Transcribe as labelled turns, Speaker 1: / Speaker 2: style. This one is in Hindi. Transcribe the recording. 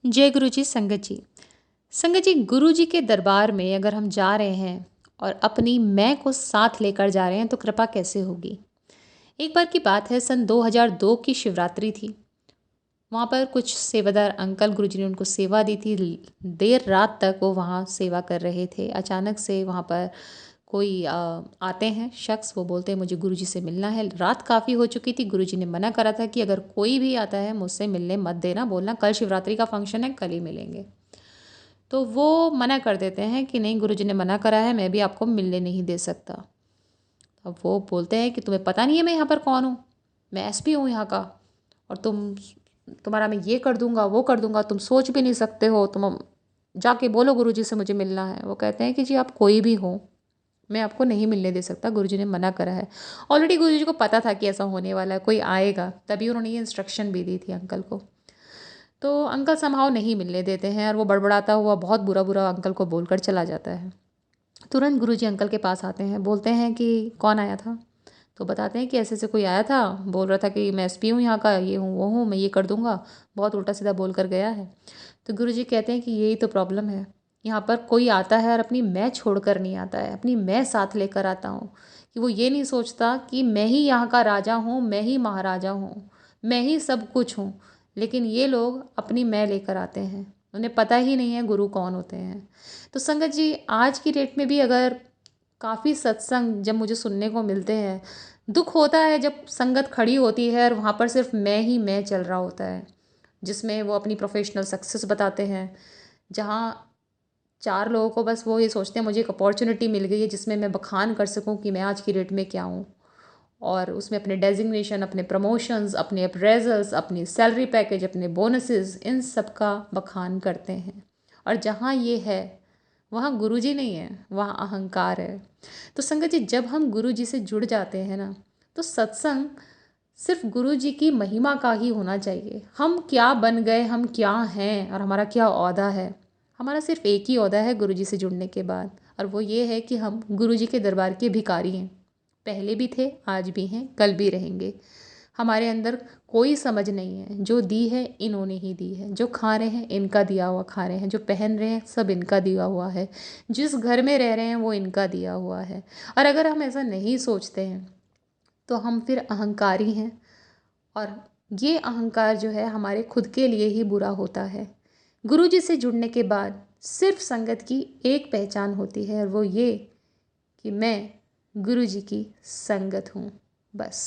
Speaker 1: जय गुरु जी। संगत जी, संगत जी, गुरु जी के दरबार में अगर हम जा रहे हैं और अपनी मैं को साथ लेकर जा रहे हैं तो कृपा कैसे होगी। एक बार की बात है, सन 2002 की शिवरात्रि थी। वहाँ पर कुछ सेवादार अंकल, गुरु जी ने उनको सेवा दी थी। देर रात तक वो वहाँ सेवा कर रहे थे। अचानक से वहाँ पर कोई आते हैं शख्स, वो बोलते हैं मुझे गुरुजी से मिलना है। रात काफ़ी हो चुकी थी। गुरुजी ने मना करा था कि अगर कोई भी आता है मुझसे मिलने मत देना, बोलना कल शिवरात्रि का फंक्शन है, कल ही मिलेंगे। तो वो मना कर देते हैं कि नहीं, गुरुजी ने मना करा है, मैं भी आपको मिलने नहीं दे सकता। अब वो बोलते हैं कि तुम्हें पता नहीं है मैं यहाँ पर कौन हूँ, मैं एसपी हूँ यहाँ का, और तुम्हारा मैं ये कर दूंगा वो कर दूंगा, तुम सोच भी नहीं सकते हो, तुम जाके बोलो गुरुजी से मुझे मिलना है। वो कहते हैं कि जी आप कोई भी हो, मैं आपको नहीं मिलने दे सकता, गुरुजी ने मना करा है। ऑलरेडी गुरुजी को पता था कि ऐसा होने वाला है, कोई आएगा, तभी उन्होंने ये इंस्ट्रक्शन भी दी थी अंकल को। तो अंकल समहाउ नहीं मिलने देते हैं और वो बड़बड़ाता हुआ बहुत बुरा बुरा अंकल को बोलकर चला जाता है। तुरंत गुरुजी अंकल के पास आते हैं, बोलते हैं कि कौन आया था। तो बताते हैं कि ऐसे ऐसे कोई आया था, बोल रहा था कि मैं एसपी हूँ यहाँ का, ये हूँ वो हूँ, मैं ये कर दूंगा, बहुत उल्टा सीधा बोल कर गया है। तो गुरुजी कहते हैं कि यही तो प्रॉब्लम है, यहाँ पर कोई आता है और अपनी मैं छोड़ कर नहीं आता है, अपनी मैं साथ लेकर आता हूँ। कि वो ये नहीं सोचता कि मैं ही यहाँ का राजा हूँ, मैं ही महाराजा हूँ, मैं ही सब कुछ हूँ। लेकिन ये लोग अपनी मैं लेकर आते हैं, उन्हें पता ही नहीं है गुरु कौन होते हैं। तो संगत जी, आज की डेट में भी अगर काफ़ी सत्संग जब मुझे सुनने को मिलते हैं, दुख होता है जब संगत खड़ी होती है और वहाँ पर सिर्फ मैं ही मैं चल रहा होता है, जिसमें वो अपनी प्रोफेशनल सक्सेस बताते हैं। जहाँ चार लोगों को बस वो ये सोचते हैं मुझे एक अपॉर्चुनिटी मिल गई है जिसमें मैं बखान कर सकूं कि मैं आज की डेट में क्या हूँ, और उसमें अपने डेजिग्नेशन, अपने प्रमोशंस, अपने अप्रेजल्स, अपनी सैलरी पैकेज, अपने बोनसेस, इन सब का बखान करते हैं। और जहाँ ये है वहाँ गुरुजी नहीं है, वहाँ अहंकार है। तो संगत जी, जब हम गुरुजी से जुड़ जाते हैं ना, तो सत्संग सिर्फ गुरुजी की महिमा का ही होना चाहिए। हम क्या बन गए, हम क्या हैं और हमारा क्या ओहदा है, हमारा सिर्फ एक ही ओहदा है गुरुजी से जुड़ने के बाद, और वो ये है कि हम गुरुजी के दरबार के भिखारी हैं। पहले भी थे, आज भी हैं, कल भी रहेंगे। हमारे अंदर कोई समझ नहीं है, जो दी है इन्होंने ही दी है, जो खा रहे हैं इनका दिया हुआ खा रहे हैं, जो पहन रहे हैं सब इनका दिया हुआ है, जिस घर में रह रहे हैं वो इनका दिया हुआ है। और अगर हम ऐसा नहीं सोचते हैं तो हम फिर अहंकारी हैं, और ये अहंकार जो है हमारे खुद के लिए ही बुरा होता है। गुरु जी से जुड़ने के बाद सिर्फ संगत की एक पहचान होती है, और वो ये कि मैं गुरु जी की संगत हूँ, बस।